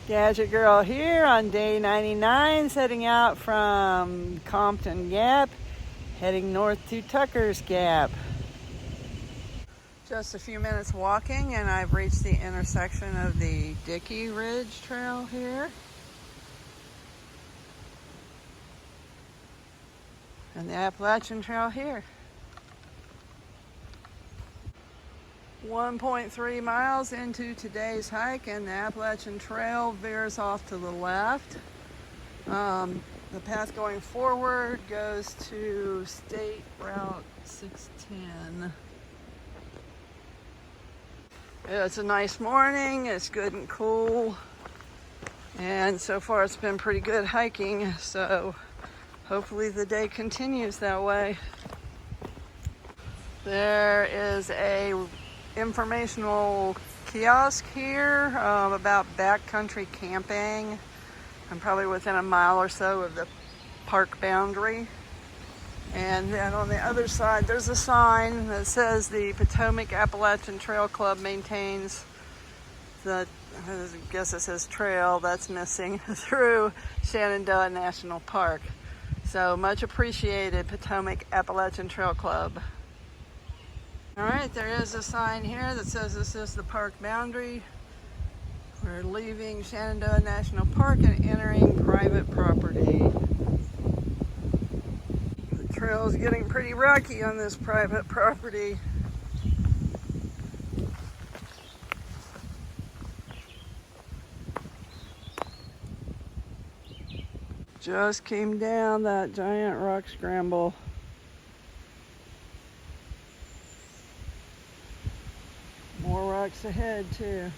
Gadget Girl here on day 99, setting out from Compton Gap, heading north to Tucker's Gap. Just a few minutes walking and I've reached the intersection of the Dickey Ridge Trail here. And the Appalachian Trail here. 1.3 miles into today's hike and the Appalachian Trail veers off to the left. The path going forward goes to State Route 610. It's a nice morning, it's good and cool, and so far it's been pretty good hiking, so hopefully the day continues that way. There is a informational kiosk here about backcountry camping. I'm probably within a mile or so of the park boundary. And then on the other side, there's a sign that says the Potomac Appalachian Trail Club maintains the, I guess it says trail, that's missing, through Shenandoah National Park. So much appreciated, Potomac Appalachian Trail Club. All right, there is a sign here that says this is the park boundary. We're leaving Shenandoah National Park and entering private property. The trail is getting pretty rocky on this private property. Just came down that giant rock scramble. More rocks ahead too.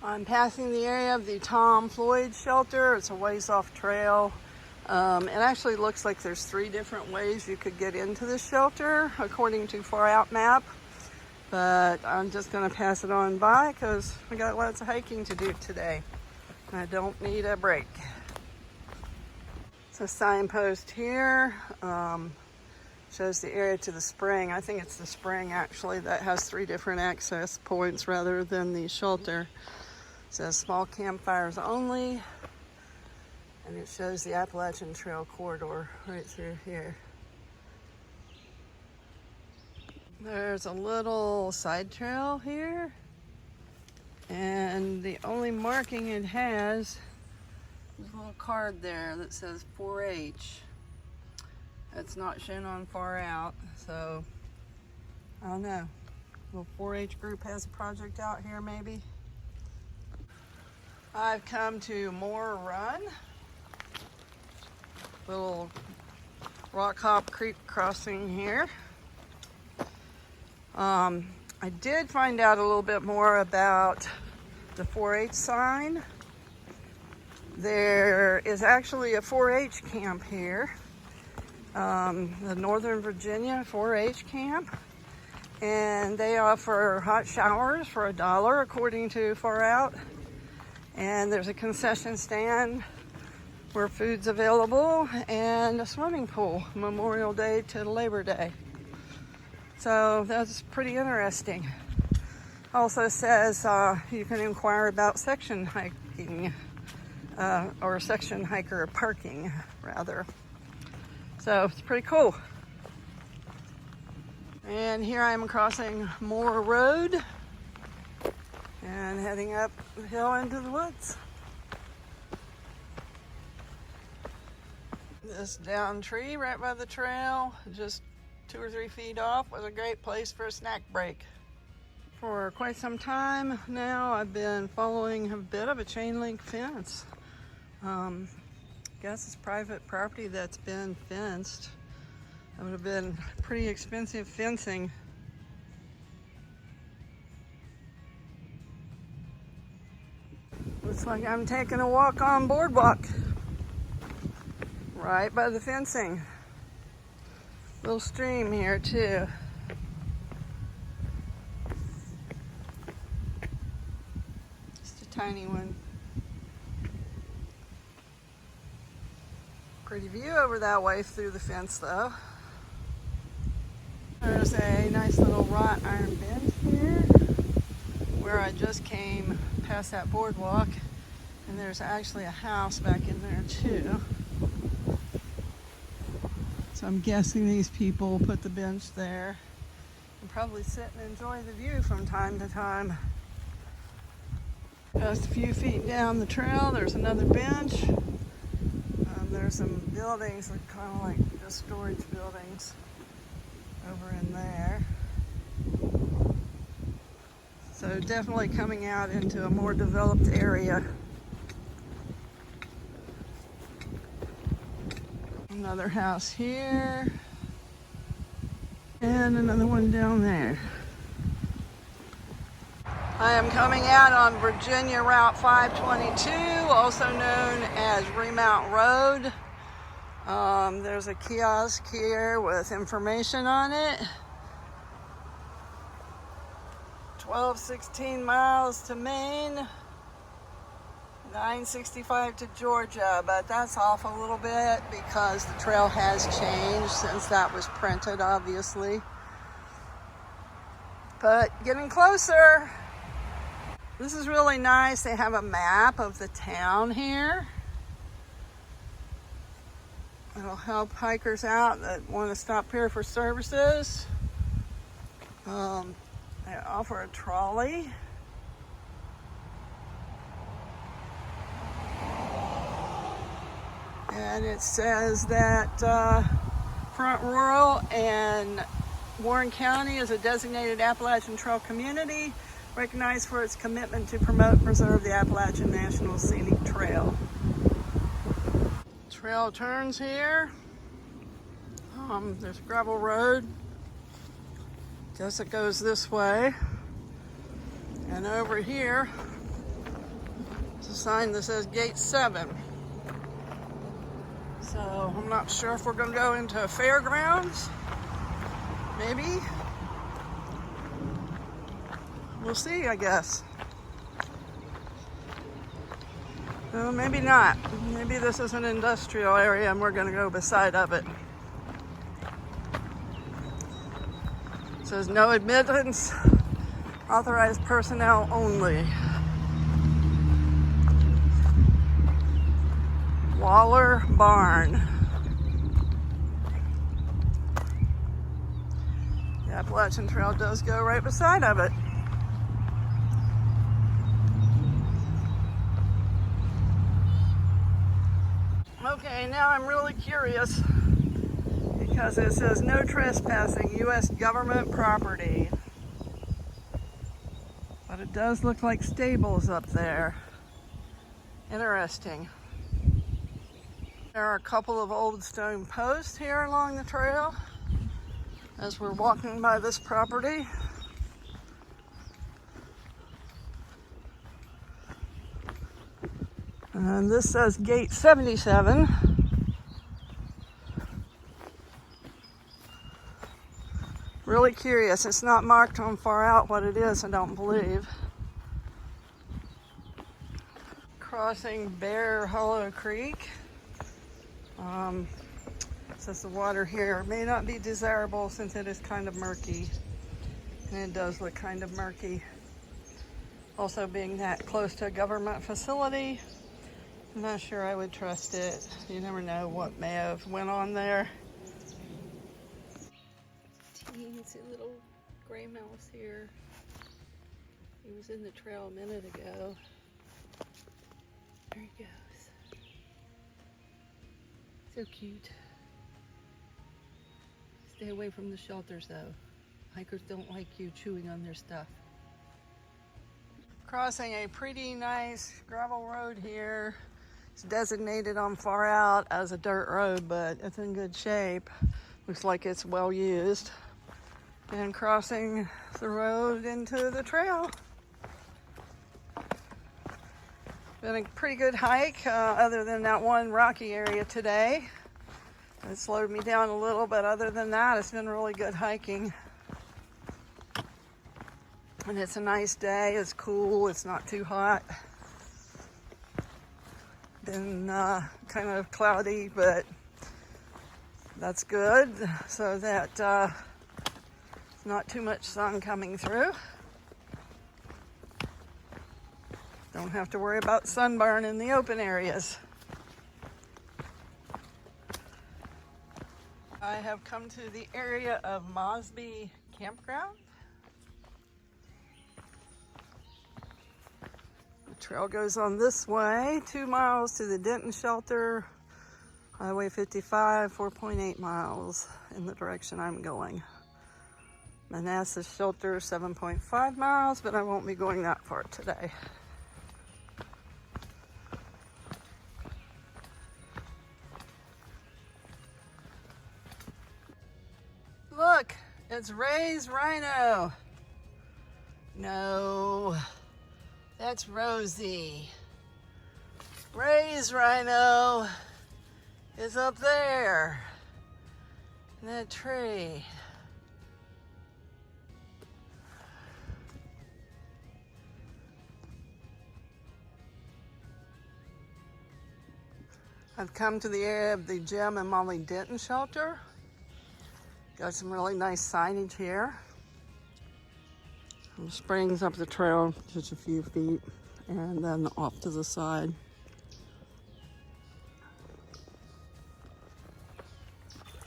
I'm passing the area of the Tom Floyd shelter. It's a ways off trail. It actually looks like there's 3 different ways you could get into this shelter according to Far Out Map. But I'm just gonna pass it on by because we got lots of hiking to do today. I don't need a break. It's a signpost here. Shows the area to the spring. I think it's the spring actually that has 3 different access points rather than the shelter. It says small campfires only, and it shows the Appalachian Trail corridor right through here. There's a little side trail here, and the only marking it has is a little card there that says 4-H. It's not shown on Far Out, so I don't know. A little 4-H group has a project out here maybe. I've come to Moore Run, little Rock Hop Creek crossing here. I did find out a little bit more about the 4-H sign. There is actually a 4-H camp here. The Northern Virginia 4-H camp, and they offer hot showers for $1 according to Far Out, and there's a concession stand where food's available and a swimming pool Memorial Day to Labor Day. So that's pretty interesting. Also says you can inquire about section hiking or section hiker parking rather. So it's pretty cool. And here I am crossing Moore Road and heading up the hill into the woods. This down tree right by the trail, just 2 or 3 feet off, was a great place for a snack break. For quite some time now, I've been following a bit of a chain link fence. I guess it's private property that's been fenced. That would have been pretty expensive fencing. Looks like I'm taking a walk on boardwalk right by the fencing. Little stream here too. Just a tiny one. Pretty view over that way through the fence though. There's a nice little wrought iron bench here. where I just came past that boardwalk, and there's actually a house back in there too. So I'm guessing these people put the bench there and probably sit and enjoy the view from time to time. Just a few feet down the trail, there's another bench. There's some buildings that kind of like just storage buildings over in there. So definitely coming out into a more developed area. Another house here. And another one down there. I am coming out on Virginia Route 522, also known as Remount Road. There's a kiosk here with information on it. 16 miles to Maine, 965 to Georgia, but that's off a little bit because the trail has changed since that was printed, obviously. But getting closer. This is really nice. They have a map of the town here. It'll help hikers out that want to stop here for services. They offer a trolley. And it says that Front Rural and Warren County is a designated Appalachian Trail community recognized for its commitment to promote and preserve the Appalachian National Scenic Trail. Trail turns here. There's a gravel road. Guess it goes this way. And over here, there's a sign that says Gate 7. So I'm not sure if we're going to go into fairgrounds. Maybe. We'll see, I guess. Well, maybe not. Maybe this is an industrial area and we're going to go beside of it. It says no admittance, authorized personnel only. Waller Barn. The Appalachian Trail does go right beside of it. Okay, now I'm really curious because it says no trespassing, U.S. government property. But it does look like stables up there. Interesting. There are a couple of old stone posts here along the trail as we're walking by this property. And this says Gate 77. Really curious. It's not marked on far out what it is, I don't believe. Crossing Bear Hollow Creek. Says the water here may not be desirable since it is kind of murky. And it does look kind of murky. Also being that close to a government facility, I'm not sure I would trust it. You never know what may have went on there. Teensy little gray mouse here. He was in the trail a minute ago. There he goes. So cute. Stay away from the shelters though. Hikers don't like you chewing on their stuff. Crossing a pretty nice gravel road here. It's designated on far out as a dirt road, but it's in good shape. Looks like it's well used. And crossing the road into the trail. Been a pretty good hike, other than that one rocky area today. It slowed me down a little, but other than that, it's been really good hiking. And it's a nice day, it's cool, it's not too hot. Been kind of cloudy, but that's good, so that not too much sun coming through. Don't have to worry about sunburn in the open areas. I have come to the area of Mosby Campground. The trail goes on this way, 2 miles to the Denton Shelter, Highway 55, 4.8 miles in the direction I'm going. Manassas Shelter, 7.5 miles, but I won't be going that far today. Look, it's Ray's rhino. No, that's Rosie. Ray's rhino is up there in that tree. I've come to the area of the Jim and Molly Denton Shelter. Got some really nice signage here. Some springs up the trail just a few feet and then off to the side.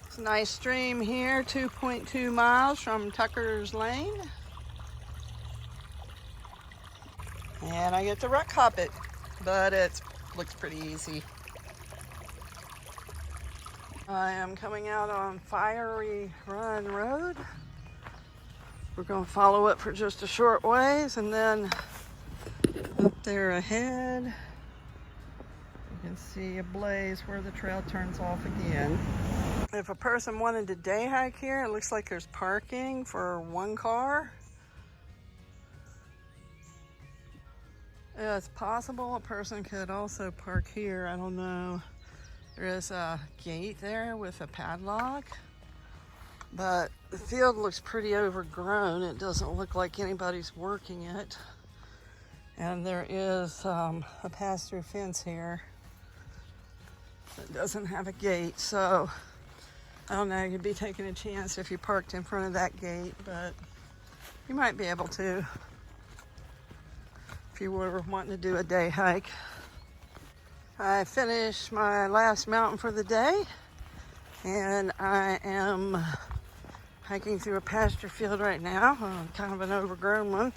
It's a nice stream here, 2.2 miles from Tucker's Lane. And I get to rock hop it, but it looks pretty easy. I am coming out on Fiery Run Road. We're going to follow it for just a short ways, and then up there ahead, you can see a blaze where the trail turns off again. If a person wanted to day hike here, it looks like there's parking for one car. Yeah, it's possible a person could also park here. I don't know. There is a gate there with a padlock, but the field looks pretty overgrown. It doesn't look like anybody's working it. And there is a pass-through fence here that doesn't have a gate. So I don't know, you'd be taking a chance if you parked in front of that gate, but you might be able to if you were wanting to do a day hike. I finished my last mountain for the day, and I am hiking through a pasture field right now, kind of an overgrown one.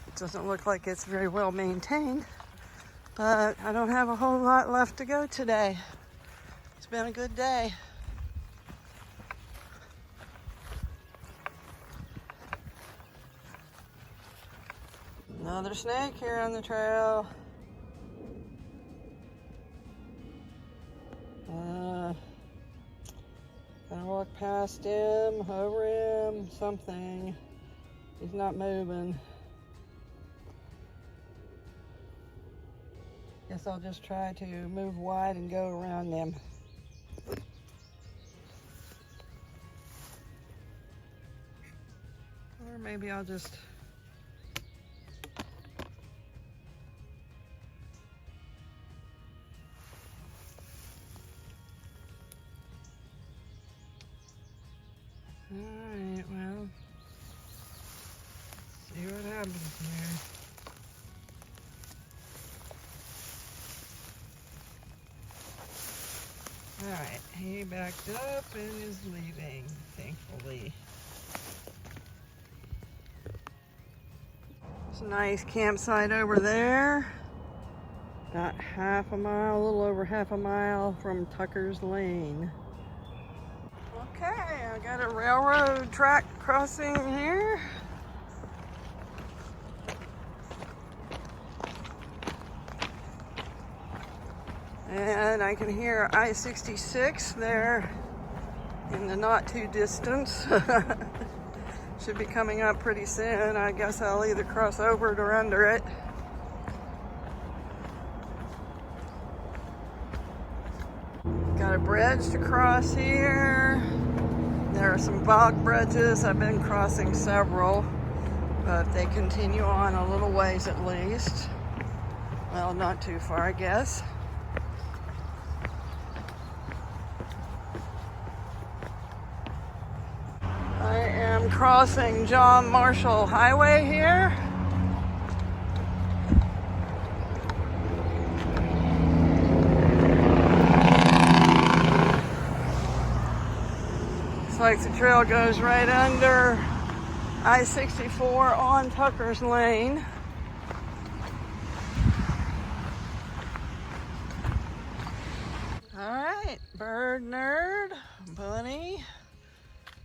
It doesn't look like it's very well maintained, but I don't have a whole lot left to go today. It's been a good day. Another snake here on the trail. Gonna walk past him, over him, something. He's not moving. Guess I'll just try to move wide and go around them. Or maybe I'll just Alright, well, see what happens here. Alright, he backed up and is leaving, thankfully. There's a nice campsite over there. About half a mile, a little over half a mile from Tucker's Lane. Okay, I got a railroad track crossing here. And I can hear I-66 there in the not too distance. Should be coming up pretty soon. I guess I'll either cross over it or under it. Got a bridge to cross here. There are some bog bridges. I've been crossing several, but they continue on a little ways at least. Well, not too far, I guess. I am crossing John Marshall Highway here. like the trail goes right under I-64 on Tucker's Lane. All right, bird nerd, Bunny,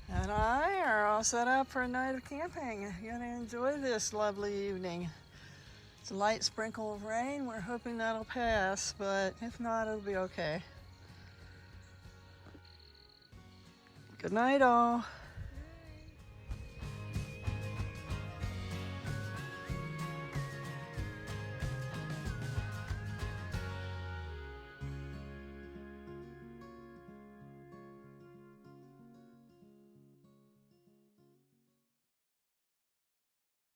and I are all set up for a night of camping. Gonna enjoy this lovely evening. It's a light sprinkle of rain. We're hoping that'll pass, but if not, it'll be okay. Good night, all.